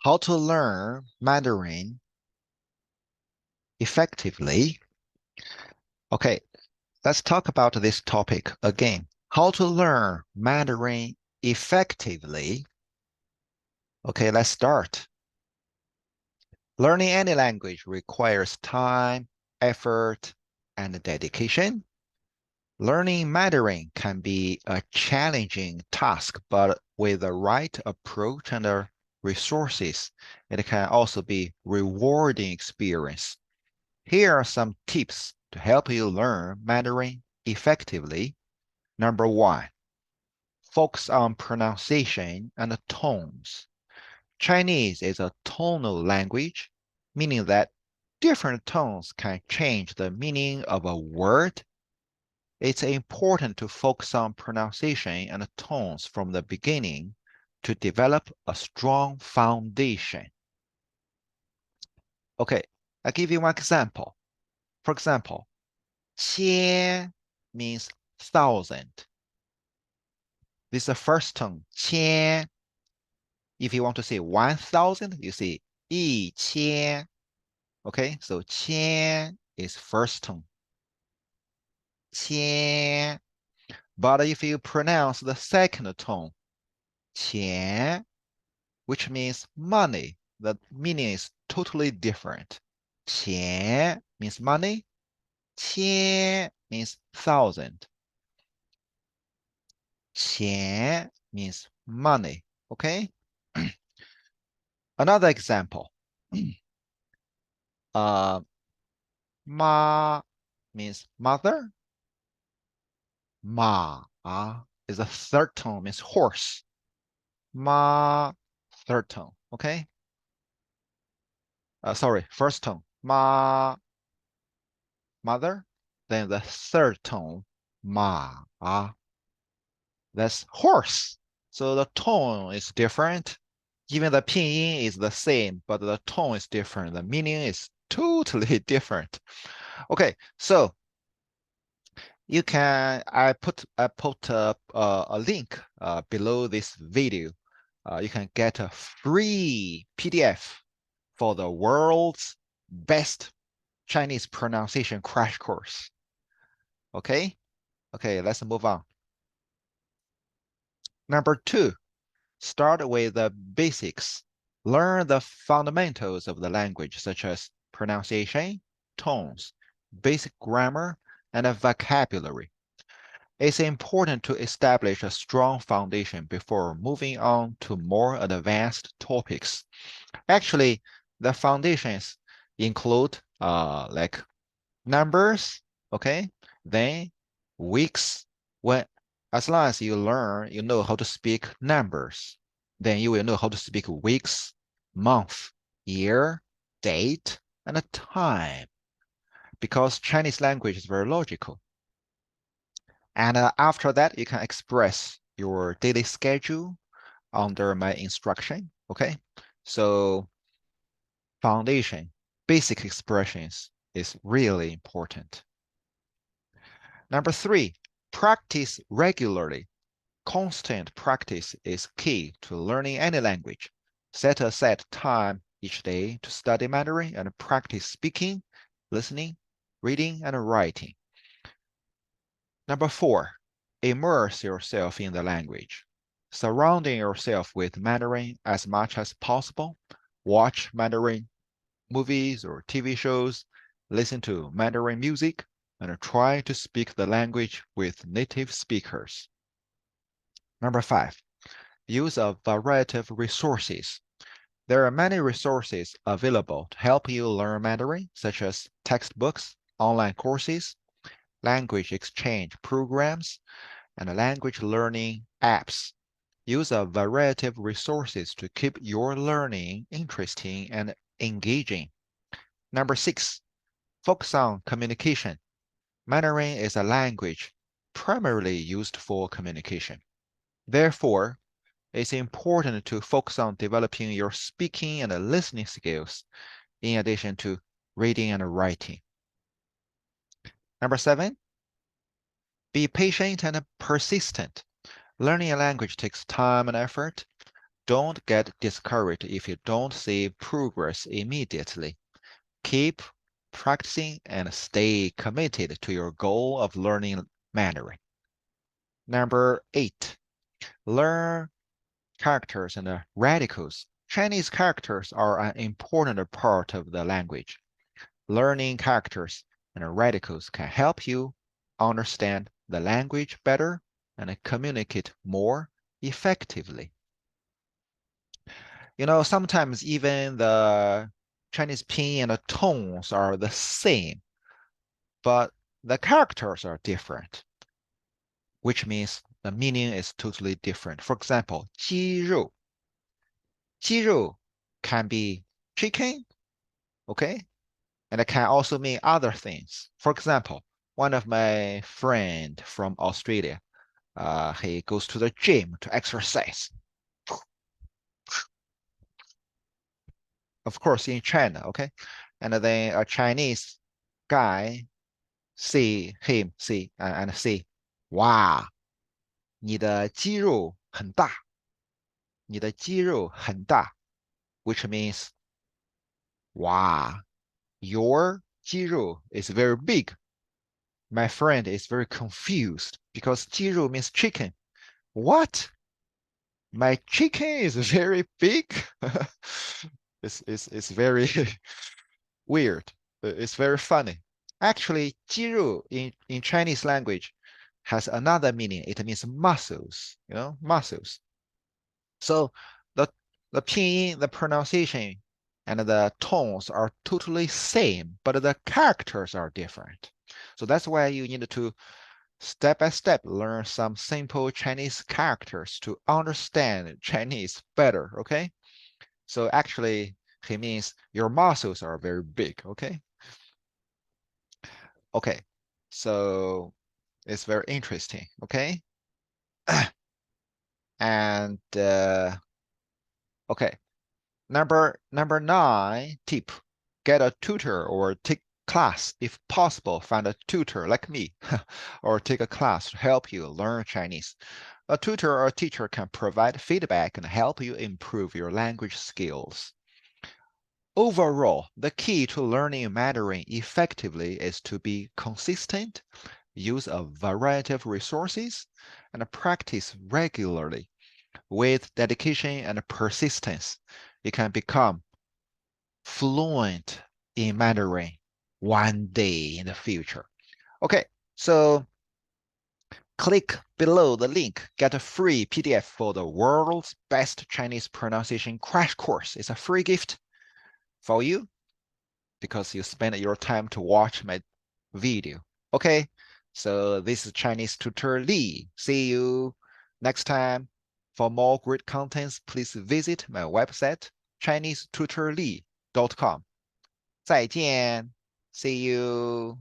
how to learn Mandarin effectively. Okay, let's talk about this topic again. How to learn Mandarin effectively. Okay, let's start. Learning any language requires time, effort, and dedication. Learning Mandarin can be a challenging task, but with the right approach and resources, it can also be rewarding experience. Here are some tips to help you learn Mandarin effectively. Number one, focus on pronunciation and tones. Chinese is a tonal language, meaning that different tones can change the meaning of a word. It's important to focus on pronunciation and tones from the beginning to develop a strong foundation. Okay, I'll give you one example. For example, 千 means thousand. This is the first tone, 千. If you want to say 1,000, you say 1,000. Okay, so 千 is first tone, 千. But if you pronounce the second tone, 钱, which means money, the meaning is totally different. 钱 means money, 千 means thousand. 钱 means money. Okay. Another example. Ma means mother. Ma is a third tone, means horse. Ma, third tone. Okay. Sorry, first tone. Ma, mother. Then the third tone, ma. That's horse. So the tone is different. Even the pinyin is the same, but the tone is different. The meaning is totally different. Okay, so I put a link below this video. You can get a free PDF for the world's best Chinese pronunciation crash course. Okay, let's move on. Number two, start with the basics. Learn the fundamentals of the language, such as pronunciation, tones, basic grammar, and a vocabulary. It's important to establish a strong foundation before moving on to more advanced topics. Actually, the foundations include like numbers, okay? Then weeks. When as long as you learn, you know how to speak numbers, then you will know how to speak weeks, month, year, date, and a time. Because Chinese language is very logical. And after that, you can express your daily schedule under my instruction, okay? So foundation, basic expressions is really important. Number three, practice regularly. Constant practice is key to learning any language. Set aside time each day to study Mandarin and practice speaking, listening, reading, and writing. Number four, immerse yourself in the language. Surrounding yourself with Mandarin as much as possible. Watch Mandarin movies or TV shows, listen to Mandarin music, and try to speak the language with native speakers. Number five, use a variety of resources. There are many resources available to help you learn Mandarin, such as textbooks, online courses, language exchange programs, and language learning apps. Use a variety of resources to keep your learning interesting and engaging. Number six, focus on communication. Mandarin is a language primarily used for communication. Therefore, it's important to focus on developing your speaking and listening skills in addition to reading and writing. Number seven, be patient and persistent. Learning a language takes time and effort. Don't get discouraged if you don't see progress immediately. Keep practicing and stay committed to your goal of learning Mandarin. Number 8, learn characters and radicals. Chinese characters are an important part of the language. Learning characters and radicals can help you understand the language better and communicate more effectively. Sometimes even the Chinese pinyin and the tones are the same, but the characters are different, which means the meaning is totally different. For example, 鸡肉 can be chicken, okay? And it can also mean other things. For example, one of my friend from Australia, he goes to the gym to exercise. Of course, in China, okay? And then a Chinese guy see him, and say, 哇，你的肌肉很大，你的肌肉很大, which means, 哇, your 肌肉 is very big. My friend is very confused because 肌肉 means chicken. What? My chicken is very big? It's very weird. It's very funny. Actually, 肌肉 in Chinese language has another meaning. It means muscles, muscles. So the the pinyin, the pronunciation, and the tones are totally same, but the characters are different. So that's why you need to step by step learn some simple Chinese characters to understand Chinese better, okay? So actually, he means your muscles are very big, okay? Okay, so it's very interesting, okay? And okay, number 9 tip: get a tutor or take class if possible. Find a tutor like me, or take a class to help you learn Chinese. A tutor or a teacher can provide feedback and help you improve your language skills. Overall, the key to learning Mandarin effectively is to be consistent, use a variety of resources, and practice regularly. With dedication and persistence, you can become fluent in Mandarin one day in the future. Okay, so click below the link, get a free PDF for the world's best Chinese pronunciation crash course. It's a free gift for you because you spent your time to watch my video. Okay, so this is Chinese tutor Lee. See you next time. For more great contents, please visit my website, ChineseTutorLee.com. 再见. See you.